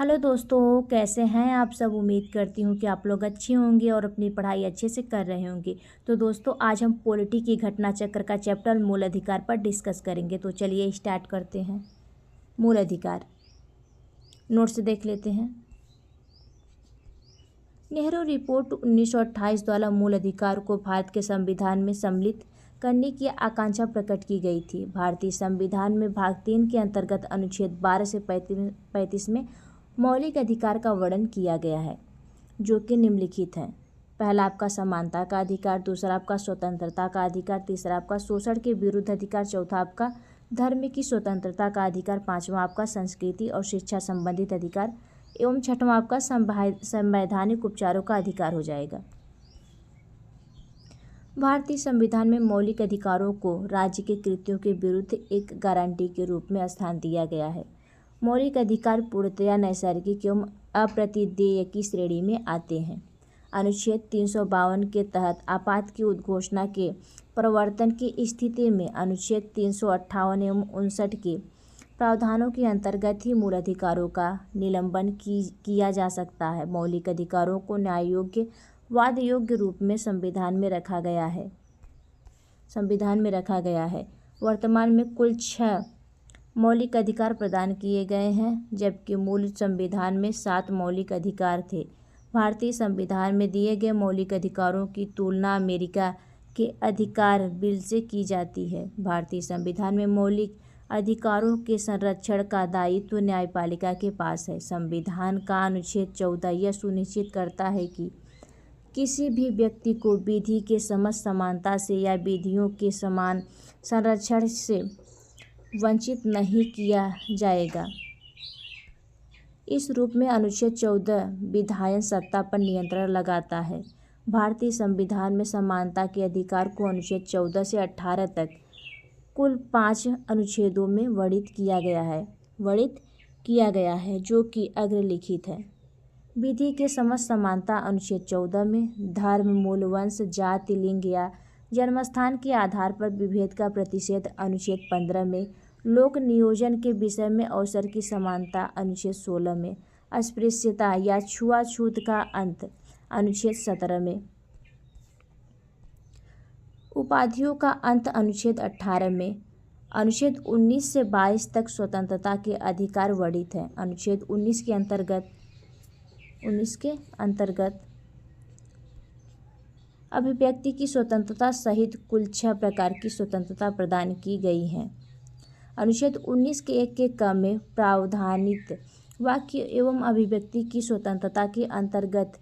Hello दोस्तों, कैसे हैं आप सब। उम्मीद करती हूँ कि आप लोग अच्छे होंगे और अपनी पढ़ाई अच्छे से कर रहे होंगे। तो दोस्तों, आज हम पॉलिटी की घटना चक्र का चैप्टर मूल अधिकार पर डिस्कस करेंगे। तो चलिए स्टार्ट करते हैं। मूल अधिकार नोट्स देख लेते हैं। नेहरू रिपोर्ट 1928 द्वारा मूल अधिकार को भारत के संविधान में सम्मिलित करने की आकांक्षा प्रकट की गई थी। भारतीय संविधान में भाग 3 के अंतर्गत अनुच्छेद 12 से 35 में मौलिक अधिकार का वर्णन किया गया है, जो कि निम्नलिखित हैं। पहला आपका समानता का अधिकार, दूसरा आपका स्वतंत्रता का अधिकार, तीसरा आपका शोषण के विरुद्ध अधिकार, चौथा आपका धर्म की स्वतंत्रता का अधिकार, पांचवा आपका संस्कृति और शिक्षा संबंधित अधिकार एवं छठवां आपका संवैधानिक उपचारों का अधिकार हो जाएगा। भारतीय संविधान में मौलिक अधिकारों को राज्य के कृत्यों के विरुद्ध एक गारंटी के रूप में स्थान दिया गया है। मौलिक अधिकार पूर्णतया नैसर्गिक एवं अप्रतिदेय की श्रेणी में आते हैं। अनुच्छेद 352 के तहत आपात की उद्घोषणा के प्रवर्तन की स्थिति में अनुच्छेद 358 एवं 59 के प्रावधानों के अंतर्गत ही मूल अधिकारों का निलंबन किया जा सकता है। मौलिक अधिकारों को न्याय योग्य वाद योग्य रूप में संविधान में रखा गया है। वर्तमान में कुल 6 मौलिक अधिकार प्रदान किए गए हैं, जबकि मूल संविधान में 7 मौलिक अधिकार थे। भारतीय संविधान में दिए गए मौलिक अधिकारों की तुलना अमेरिका के अधिकार बिल से की जाती है। भारतीय संविधान में मौलिक अधिकारों के संरक्षण का दायित्व न्यायपालिका के पास है। संविधान का अनुच्छेद 14 यह सुनिश्चित करता है कि किसी भी व्यक्ति को विधि के समस्त समानता से या विधियों के समान संरक्षण से वंचित नहीं किया जाएगा। इस रूप में अनुच्छेद 14 विधायन सत्ता पर नियंत्रण लगाता है। भारतीय संविधान में समानता के अधिकार को अनुच्छेद 14 से 18 तक कुल 5 अनुच्छेदों में वर्णित किया गया है, जो कि अग्रलिखित है। विधि के समस्त समानता अनुच्छेद 14 में, धर्म, मूल, वंश, जाति, लिंग या जन्मस्थान के आधार पर विभेद का प्रतिषेध अनुच्छेद 15 में, लोक नियोजन के विषय में अवसर की समानता अनुच्छेद 16 में, अस्पृश्यता या छुआछूत का अंत अनुच्छेद 17 में, उपाधियों का अंत अनुच्छेद 18 में, अनुच्छेद 19 से 22 तक स्वतंत्रता के अधिकार वर्णित हैं। अनुच्छेद 19 के अंतर्गत अभिव्यक्ति की स्वतंत्रता सहित कुल 6 प्रकार की स्वतंत्रता प्रदान की गई हैं। अनुच्छेद 19 के 1 के क में प्रावधानित वाक्य एवं अभिव्यक्ति की स्वतंत्रता के अंतर्गत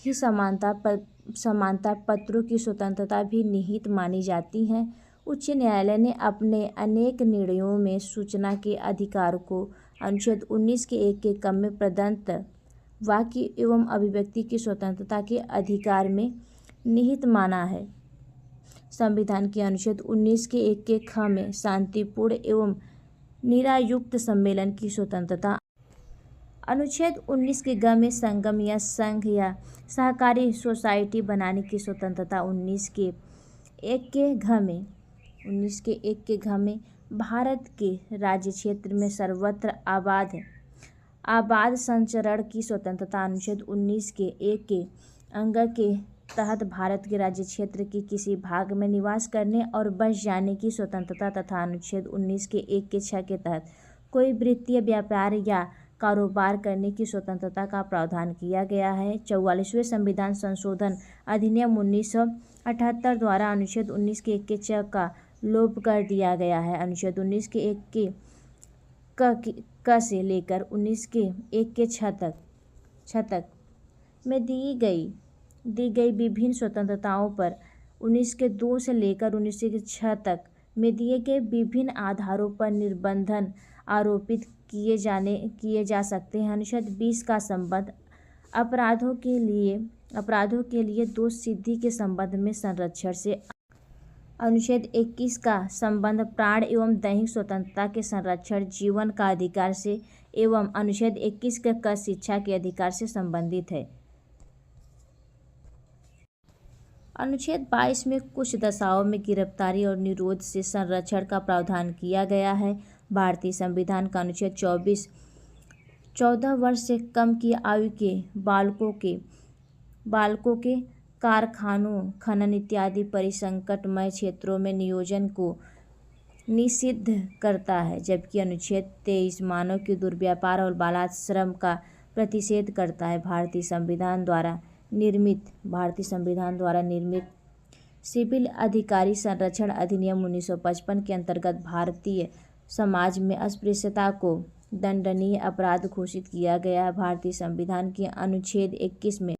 ही समानता पत्रों की स्वतंत्रता भी निहित मानी जाती है। उच्च न्यायालय ने अपने अनेक निर्णयों में सूचना के अधिकार को अनुच्छेद 19 के 1 के क में प्रदत्त वाक्य एवं अभिव्यक्ति की स्वतंत्रता के अधिकार में निहित माना है। संविधान के अनुच्छेद 19 के 1 के ख में शांतिपूर्ण एवं निरायुक्त सम्मेलन की स्वतंत्रता, अनुच्छेद 19 के ग में संगम या संघ या सहकारी सोसाइटी बनाने की स्वतंत्रता, 19 के 1 के घ में भारत के राज्य क्षेत्र में सर्वत्र आबाद संचरण की स्वतंत्रता, अनुच्छेद 19 के 1 के अंग के तहत भारत के राज्य क्षेत्र के किसी भाग में निवास करने और बस जाने की स्वतंत्रता तथा अनुच्छेद 19 के 1 के 6 के तहत कोई वृत्तीय व्यापार या कारोबार करने की स्वतंत्रता का प्रावधान किया गया है। 44वें संविधान संशोधन अधिनियम 1978 द्वारा अनुच्छेद 19 के 1 के 6 का लोप कर दिया गया है। अनुच्छेद 19 के 1 के क से लेकर 19 के 1 के 6 तक में दी गई विभिन्न स्वतंत्रताओं पर 19 के 2 से लेकर 19 के 6 तक में दिए गए विभिन्न आधारों पर निर्बंधन आरोपित किए जा सकते हैं। अनुच्छेद 20 का संबंध अपराधों के लिए दोष सिद्धि के संबंध में संरक्षण से, अनुच्छेद 21 का संबंध प्राण एवं दैहिक स्वतंत्रता के संरक्षण, जीवन का अधिकार से एवं अनुच्छेद 21 का क शिक्षा के अधिकार से संबंधित है। अनुच्छेद 22 में कुछ दशाओं में गिरफ्तारी और निरोध से संरक्षण का प्रावधान किया गया है। भारतीय संविधान का अनुच्छेद 14 वर्ष से कम की आयु के बालकों के कारखानों, खनन इत्यादि परिसंकटमय क्षेत्रों में नियोजन को निषिद्ध करता है, जबकि अनुच्छेद 23 मानव के दुर्व्यापार और बालाश्रम का प्रतिषेध करता है। भारतीय संविधान द्वारा निर्मित सिविल अधिकारी संरक्षण अधिनियम 1955 के अंतर्गत भारतीय समाज में अस्पृश्यता को दंडनीय अपराध घोषित किया गया है। भारतीय संविधान के अनुच्छेद 21 में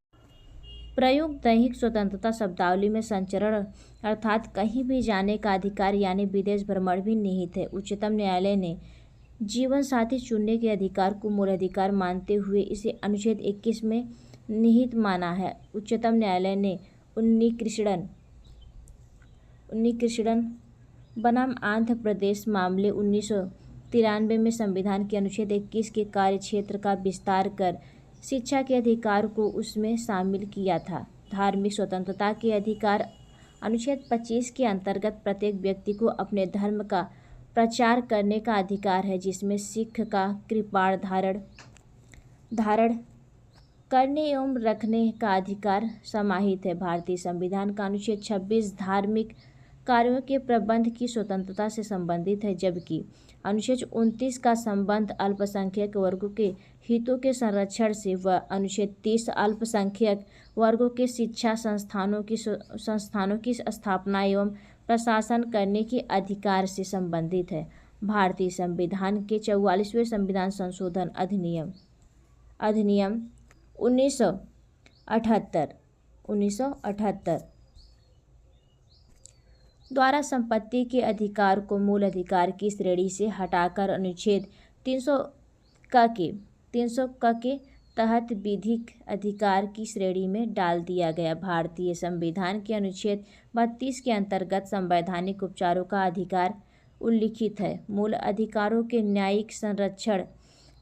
प्रयुक्त दैहिक स्वतंत्रता शब्दावली में संचरण अर्थात कहीं भी जाने का अधिकार यानी विदेश भ्रमण भी निहित है। उच्चतम न्यायालय ने जीवन साथी चुनने के अधिकार को मूल अधिकार मानते हुए इसे अनुच्छेद 21 में निहित माना है। उच्चतम न्यायालय ने उन्नीकृष्णन बनाम आंध्र प्रदेश मामले 1993 में संविधान के अनुच्छेद 21 के कार्यक्षेत्र का विस्तार कर शिक्षा के अधिकार को उसमें शामिल किया था। धार्मिक स्वतंत्रता के अधिकार अनुच्छेद 25 के अंतर्गत प्रत्येक व्यक्ति को अपने धर्म का प्रचार करने का अधिकार है, जिसमें सिख का कृपाण धारण करने एवं रखने का अधिकार समाहित है। भारतीय संविधान का अनुच्छेद 26 धार्मिक कार्यों के प्रबंध की स्वतंत्रता से संबंधित है, जबकि अनुच्छेद 29 का संबंध अल्पसंख्यक वर्गों के हितों के संरक्षण से व अनुच्छेद 30 अल्पसंख्यक वर्गों के शिक्षा संस्थानों की स्थापना एवं प्रशासन करने के अधिकार से संबंधित है। भारतीय संविधान के 44वें संविधान संशोधन अधिनियम 1978 द्वारा संपत्ति के अधिकार को मूल अधिकार की श्रेणी से हटाकर अनुच्छेद 300 के तहत विधिक अधिकार की श्रेणी में डाल दिया गया। भारतीय संविधान के अनुच्छेद 32 के अंतर्गत संवैधानिक उपचारों का अधिकार उल्लिखित है। मूल अधिकारों के न्यायिक संरक्षण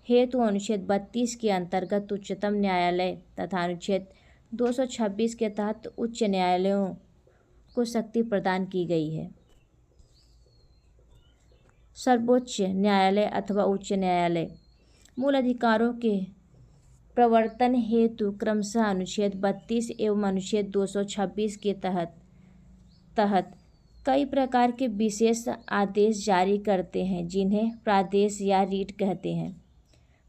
हेतु अनुच्छेद 32 के अंतर्गत उच्चतम न्यायालय तथा अनुच्छेद 226 के तहत उच्च न्यायालयों को शक्ति प्रदान की गई है। सर्वोच्च न्यायालय अथवा उच्च न्यायालय मूल अधिकारों के प्रवर्तन हेतु क्रमशः अनुच्छेद 32 एवं अनुच्छेद 226 के तहत कई प्रकार के विशेष आदेश जारी करते हैं, जिन्हें प्रादेश या रीट कहते हैं।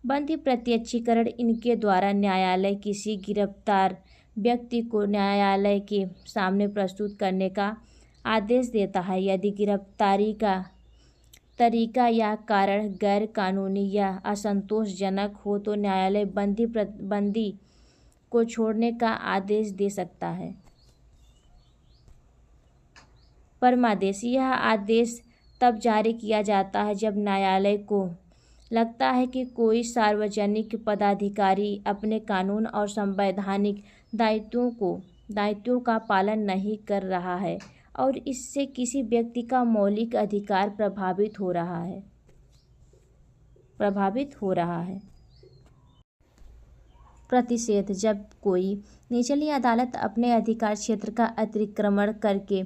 बंदी प्रत्यक्षीकरण इनके द्वारा न्यायालय किसी गिरफ्तार व्यक्ति को न्यायालय के सामने प्रस्तुत करने का आदेश देता है। यदि गिरफ्तारी का तरीका या कारण गैर कानूनी या असंतोषजनक हो तो न्यायालय बंदी को छोड़ने का आदेश दे सकता है। परमादेश यह आदेश तब जारी किया जाता है जब न्यायालय को लगता है कि कोई सार्वजनिक पदाधिकारी अपने कानून और संवैधानिक दायित्वों का पालन नहीं कर रहा है और इससे किसी व्यक्ति का मौलिक अधिकार प्रभावित हो रहा है। प्रतिषेध जब कोई निचली अदालत अपने अधिकार क्षेत्र का अतिक्रमण करके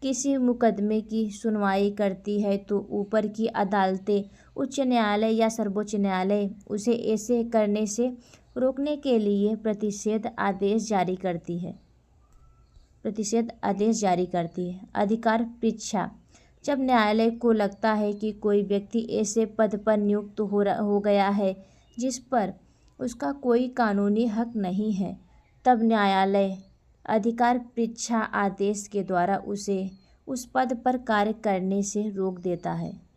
किसी मुकदमे की सुनवाई करती है तो ऊपर की अदालतें, उच्च न्यायालय या सर्वोच्च न्यायालय उसे ऐसे करने से रोकने के लिए प्रतिषेध आदेश जारी करती है। अधिकार परीक्षा जब न्यायालय को लगता है कि कोई व्यक्ति ऐसे पद पर नियुक्त हो गया है जिस पर उसका कोई कानूनी हक नहीं है, तब न्यायालय अधिकार परीक्षा आदेश के द्वारा उसे उस पद पर कार्य करने से रोक देता है।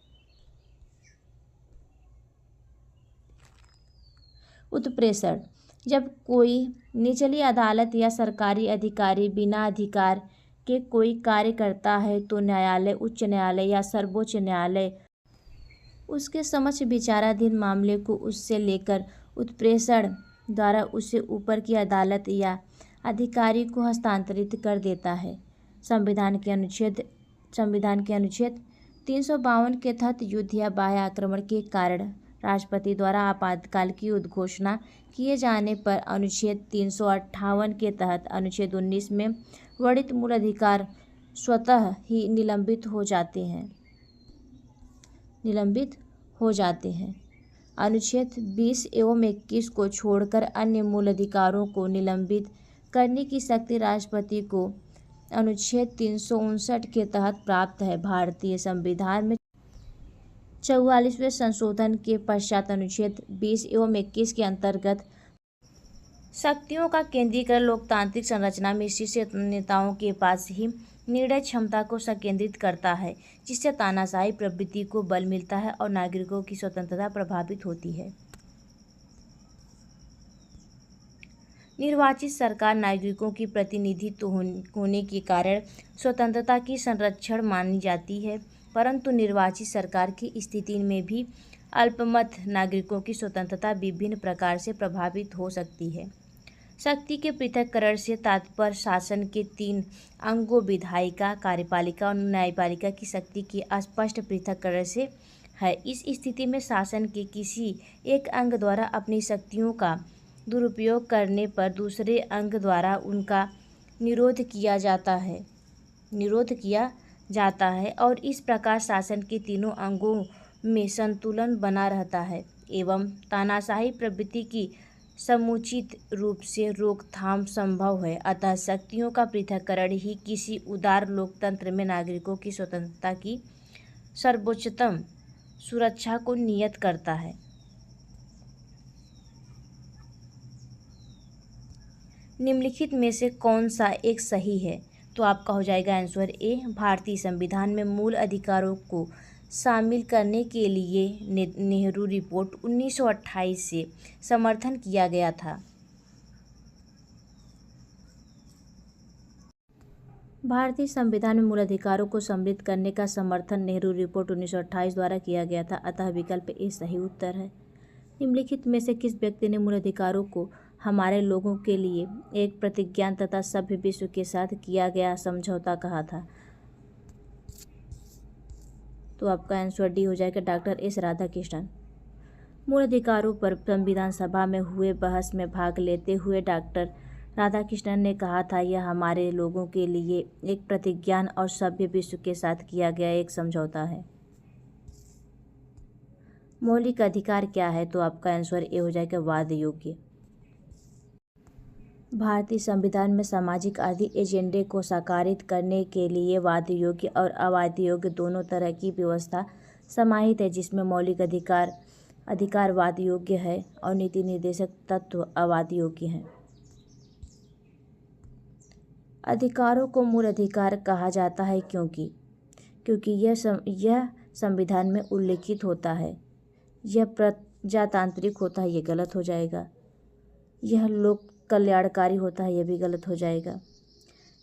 उत्प्रेषण जब कोई निचली अदालत या सरकारी अधिकारी बिना अधिकार के कोई कार्य करता है तो न्यायालय, उच्च न्यायालय या सर्वोच्च न्यायालय उसके समक्ष विचाराधीन मामले को उससे लेकर उत्प्रेषण द्वारा उसे ऊपर की अदालत या अधिकारी को हस्तांतरित कर देता है। संविधान के अनुच्छेद 352 के तहत युद्ध या बाह्य आक्रमण के कारण राष्ट्रपति द्वारा आपातकाल की उद्घोषणा किए जाने पर अनुच्छेद 358 के तहत अनुच्छेद 19 में वर्णित मूल अधिकार स्वतः ही निलंबित हो जाते हैं। अनुच्छेद 20 एवं 21 को छोड़कर अन्य मूल अधिकारों को निलंबित करने की शक्ति राष्ट्रपति को अनुच्छेद 359 के तहत प्राप्त है। भारतीय संविधान में 44वें संशोधन के पश्चात अनुच्छेद 20 एवं 21 के अंतर्गत शक्तियों का केंद्रीकरण लोकतांत्रिक संरचना में शीर्ष नेताओं के पास ही निर्णय क्षमता को संकेंद्रित करता है, जिससे तानाशाही प्रवृत्ति को बल मिलता है और नागरिकों की स्वतंत्रता प्रभावित होती है। निर्वाचित सरकार नागरिकों की प्रतिनिधित्व होने के कारण स्वतंत्रता की संरक्षण मानी जाती है, परंतु निर्वाचित सरकार की स्थिति में भी अल्पमत नागरिकों की स्वतंत्रता विभिन्न प्रकार से प्रभावित हो सकती है। शक्ति के पृथक्करण से तात्पर्य शासन के 3 अंगों विधायिका, कार्यपालिका और न्यायपालिका की शक्ति के स्पष्ट पृथक्करण से है। इस स्थिति में शासन के किसी एक अंग द्वारा अपनी शक्तियों का दुरुपयोग करने पर दूसरे अंग द्वारा उनका निरोध किया जाता है और इस प्रकार शासन के तीनों अंगों में संतुलन बना रहता है एवं तानाशाही प्रवृत्ति की समुचित रूप से रोकथाम संभव है। अतः शक्तियों का पृथक्करण ही किसी उदार लोकतंत्र में नागरिकों की स्वतंत्रता की सर्वोच्चतम सुरक्षा को नियत करता है। निम्नलिखित में से कौन सा एक सही है? तो आपका हो जाएगा आंसर ए। भारतीय संविधान में मूल अधिकारों को शामिल करने के लिए नेहरू रिपोर्ट 1928 से समर्थन किया गया था। भारतीय संविधान में मूल अधिकारों को सम्मिलित करने का समर्थन नेहरू रिपोर्ट 1928 द्वारा किया गया था, अतः विकल्प ए सही उत्तर है। निम्नलिखित में से किस व्यक्ति ने मूल अधिकारों को हमारे लोगों के लिए एक प्रतिज्ञान तथा सभ्य विश्व के साथ किया गया समझौता कहा था? तो आपका आंसर डी हो जाएगा, डॉक्टर एस राधाकृष्णन। मूल अधिकारों पर संविधान सभा में हुए बहस में भाग लेते हुए डॉक्टर राधाकृष्णन ने कहा था, यह हमारे लोगों के लिए एक प्रतिज्ञान और सभ्य विश्व के साथ किया गया एक समझौता है। मौलिक अधिकार क्या है? तो आपका आंसर ए हो जाएगा, वाद योग्य। भारतीय संविधान में सामाजिक आर्थिक एजेंडे को साकारित करने के लिए वाद योग्य और अवाद योग्य दोनों तरह की व्यवस्था समाहित है, जिसमें मौलिक अधिकार वाद योग्य है और नीति निर्देशक तत्व अवाद योग्य हैं। अधिकारों को मूल अधिकार कहा जाता है क्योंकि यह संविधान में उल्लिखित होता है। यह प्रजातांत्रिक होता है, ये गलत हो जाएगा। यह लोक कल्याणकारी होता है, यह भी गलत हो जाएगा।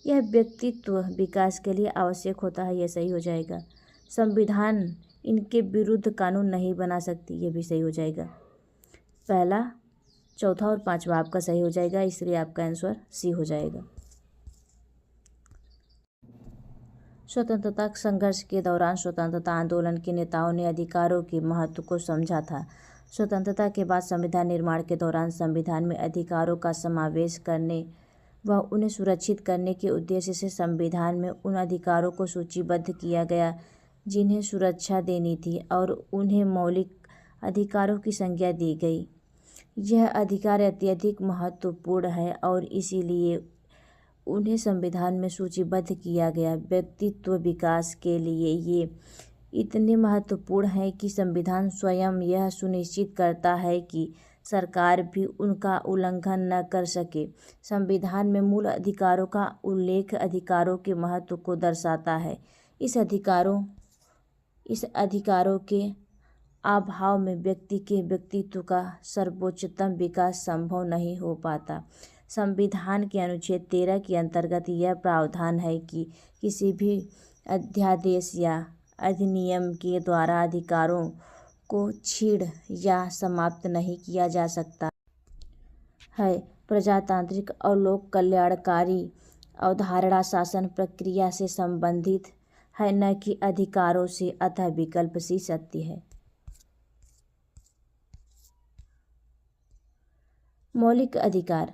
यह व्यक्तित्व विकास के लिए आवश्यक होता है, यह सही हो जाएगा। संविधान इनके विरुद्ध कानून नहीं बना सकती, यह भी सही हो जाएगा। पहला, चौथा और पांचवा आपका सही हो जाएगा, इसलिए आपका आंसर सी हो जाएगा। स्वतंत्रता संघर्ष के दौरान स्वतंत्रता आंदोलन के नेताओं ने अधिकारों के महत्व को समझा था। स्वतंत्रता के बाद संविधान निर्माण के दौरान संविधान में अधिकारों का समावेश करने व उन्हें सुरक्षित करने के उद्देश्य से संविधान में उन अधिकारों को सूचीबद्ध किया गया जिन्हें सुरक्षा देनी थी और उन्हें मौलिक अधिकारों की संज्ञा दी गई। यह अधिकार अत्यधिक महत्वपूर्ण है और इसीलिए उन्हें संविधान में सूचीबद्ध किया गया। व्यक्तित्व विकास के लिए ये इतने महत्वपूर्ण है कि संविधान स्वयं यह सुनिश्चित करता है कि सरकार भी उनका उल्लंघन न कर सके। संविधान में मूल अधिकारों का उल्लेख अधिकारों के महत्व को दर्शाता है। इस अधिकारों के अभाव में व्यक्ति के व्यक्तित्व का सर्वोच्चतम विकास संभव नहीं हो पाता। संविधान के अनुच्छेद 13 के अंतर्गत यह प्रावधान है कि किसी भी अध्यादेश या अधिनियम के द्वारा अधिकारों को छीड़ या समाप्त नहीं किया जा सकता है। प्रजातांत्रिक और लोक कल्याणकारी अवधारणा शासन प्रक्रिया से संबंधित है, न कि अधिकारों से, अतः विकल्प सी सत्य है। मौलिक अधिकार,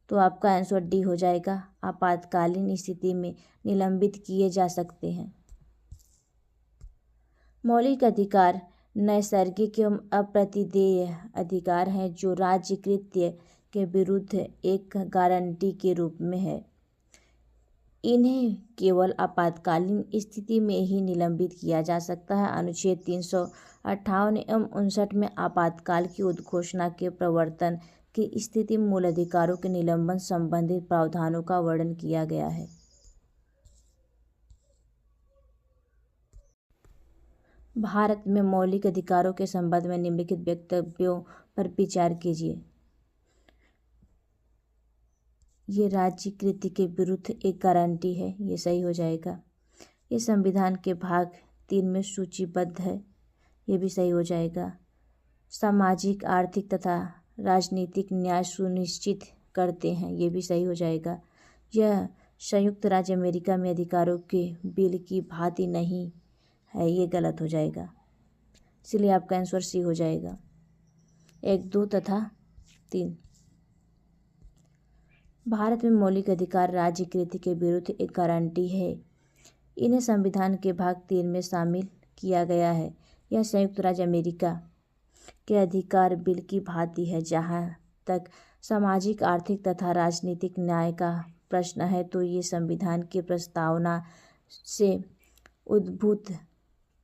तो आपका आंसर डी हो जाएगा। आपातकालीन स्थिति में निलंबित किए जा सकते हैं। मौलिक अधिकार नैसर्गिक एवं अप्रतिदेय अधिकार हैं जो राज्य कृत्य के विरुद्ध एक गारंटी के रूप में है। इन्हें केवल आपातकालीन स्थिति में ही निलंबित किया जा सकता है। अनुच्छेद 358 एवं 59 में आपातकाल की उद्घोषणा के प्रवर्तन की स्थिति में मूल अधिकारों के निलंबन संबंधित प्रावधानों का वर्णन किया गया है। भारत में मौलिक अधिकारों के संबंध में निम्नलिखित वक्तव्यों पर विचार कीजिए। ये राज्य कृत्य के विरुद्ध एक गारंटी है, ये सही हो जाएगा। ये संविधान के भाग 3 में सूचीबद्ध है, ये भी सही हो जाएगा। सामाजिक, आर्थिक तथा राजनीतिक न्याय सुनिश्चित करते हैं, ये भी सही हो जाएगा। यह संयुक्त राज्य अमेरिका में अधिकारों के बिल की भांति नहीं है, ये गलत हो जाएगा, इसलिए आपका आंसर सी हो जाएगा। 1, 2 तथा 3। भारत में मौलिक अधिकार राज्य कृत्य के विरुद्ध एक गारंटी है। इन्हें संविधान के भाग 3 में शामिल किया गया है। यह संयुक्त राज्य अमेरिका के अधिकार बिल की भांति है। जहाँ तक सामाजिक, आर्थिक तथा राजनीतिक न्याय का प्रश्न है तो ये संविधान की प्रस्तावना से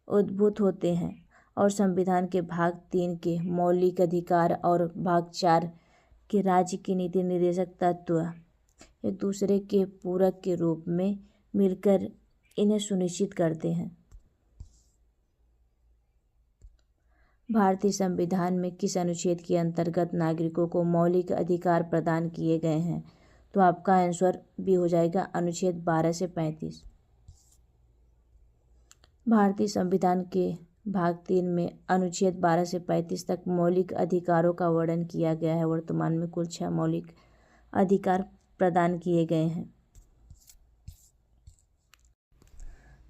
उद्भूत होते हैं और संविधान के भाग 3 के मौलिक अधिकार और भाग 4 के राज्य के नीति निर्देशक तत्व एक दूसरे के पूरक के रूप में मिलकर इन्हें सुनिश्चित करते हैं। भारतीय संविधान में किस अनुच्छेद के अंतर्गत नागरिकों को मौलिक अधिकार प्रदान किए गए हैं? तो आपका आंसर भी हो जाएगा अनुच्छेद 12 से 35। भारतीय संविधान के भाग 3 में अनुच्छेद 12 से 35 तक मौलिक अधिकारों का वर्णन किया गया है। वर्तमान में कुल 6 मौलिक अधिकार प्रदान किए गए हैं।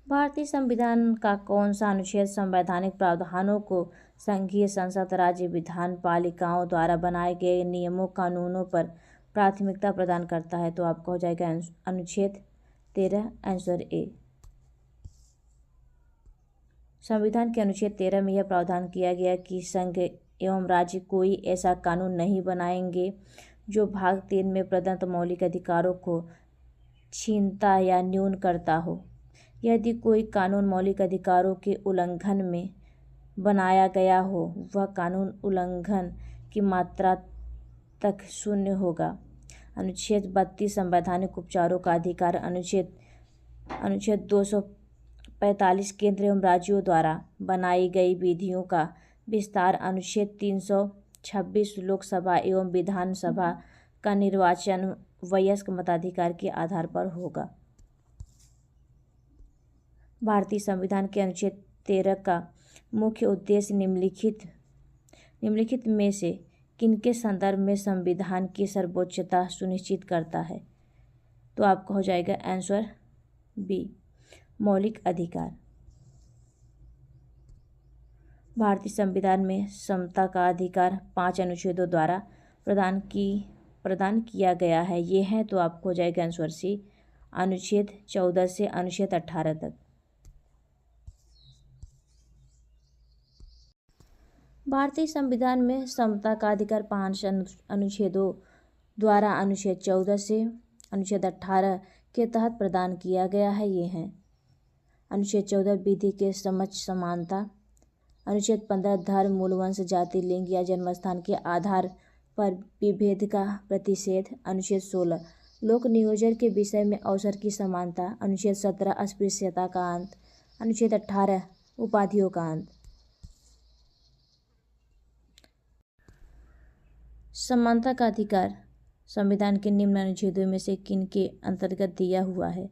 भारतीय संविधान का कौन सा अनुच्छेद संवैधानिक प्रावधानों को संघीय संसद, राज्य विधान पालिकाओं द्वारा बनाए गए नियमों कानूनों पर प्राथमिकता प्रदान करता है? तो आपका हो जाएगा अनुच्छेद 13, आंसर ए। संविधान के अनुच्छेद 13 में यह प्रावधान किया गया कि संघ एवं राज्य कोई ऐसा कानून नहीं बनाएंगे जो भाग 3 में प्रदत्त मौलिक अधिकारों को छीनता या न्यून करता हो। यदि कोई कानून मौलिक अधिकारों के उल्लंघन में बनाया गया हो, वह कानून उल्लंघन की मात्रा तक शून्य होगा। अनुच्छेद 32 संवैधानिक उपचारों का अधिकार। अनुच्छेद 245 केंद्र एवं राज्यों द्वारा बनाई गई विधियों का विस्तार। अनुच्छेद 326 लोकसभा एवं विधानसभा का निर्वाचन वयस्क मताधिकार के आधार पर होगा। भारतीय संविधान के अनुच्छेद 13 का मुख्य उद्देश्य निम्नलिखित में से किनके संदर्भ में संविधान की सर्वोच्चता सुनिश्चित करता है? तो आपका हो जाएगा आंसर बी, मौलिक अधिकार। भारतीय संविधान में समता का अधिकार 5 अनुच्छेदों द्वारा प्रदान किया गया है। ये हैं, तो आपको हो जाएगा आंसर सी, अनुच्छेद 14 से अनुच्छेद 18 तक। भारतीय संविधान में समता का अधिकार 5 अनुच्छेदों द्वारा अनुच्छेद 14 से अनुच्छेद 18 के तहत प्रदान किया गया है। ये हैं अनुच्छेद 14 विधि के समक्ष समानता। अनुच्छेद 15 धर्म, मूल वंश, जाति, लिंग या जन्मस्थान के आधार पर विभेद का प्रतिषेध। अनुच्छेद 16 लोक नियोजन के विषय में अवसर की समानता। अनुच्छेद 17 अस्पृश्यता का अंत। अनुच्छेद 18 उपाधियों का अंत। समानता का अधिकार संविधान के निम्न अनुच्छेदों में से किन के अंतर्गत दिया हुआ है?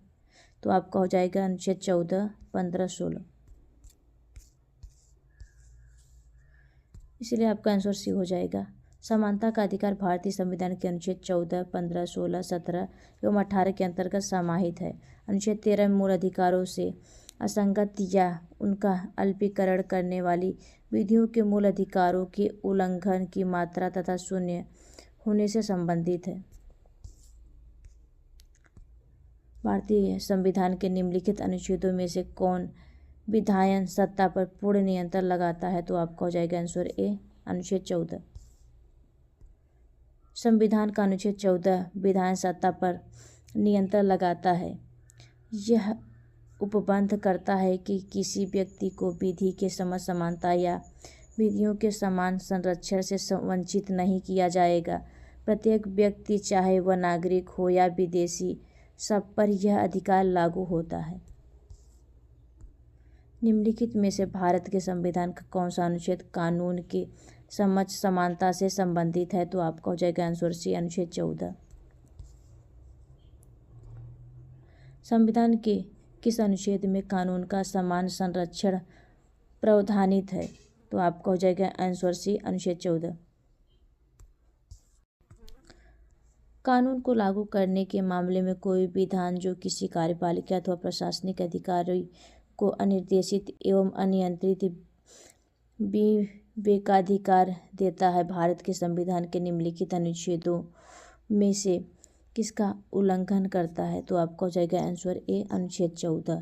तो आपका हो जाएगा अनुच्छेद 14, 15, 16। इसलिए आपका आंसर सी हो जाएगा। समानता का अधिकार भारतीय संविधान के अनुच्छेद 14, 15, 16, 17 एवं 18 के अंतर्गत समाहित है। अनुच्छेद 13 में मूल अधिकारों से असंगत या उनका अल्पीकरण करने वाली विधियों के मूल अधिकारों के उल्लंघन की मात्रा तथा शून्य होने से संबंधित है। भारतीय संविधान के निम्नलिखित अनुच्छेदों में से कौन विधायन सत्ता पर पूर्ण नियंत्रण लगाता है, तो आपका हो जाएगा आंसर ए अनुच्छेद 14। संविधान का अनुच्छेद 14 विधान सत्ता पर नियंत्रण लगाता है। यह उपबंध करता है कि किसी व्यक्ति को विधि के समझ समानता या विधियों के समान संरक्षण से वंचित नहीं किया जाएगा। प्रत्येक व्यक्ति, चाहे वह नागरिक हो या विदेशी, सब पर यह अधिकार लागू होता है। निम्नलिखित में से भारत के संविधान का कौन सा अनुच्छेद कानून के समझ समानता से संबंधित है, तो आपका हो जाएगा आंसर सी अनुच्छेद 14। संविधान के किस अनुच्छेद में कानून का समान संरक्षण प्रावधानित है, तो आपका हो जाएगा आंसर सी अनुच्छेद 14। कानून को लागू करने के मामले में कोई विधान जो किसी कार्यपालिका अथवा प्रशासनिक अधिकारी को अनिर्देशित एवं अनियंत्रित विवेकाधिकार देता है, भारत के संविधान के निम्नलिखित अनुच्छेदों में से किसका उल्लंघन करता है, तो आपका हो जाएगा आंसर ए अनुच्छेद 14।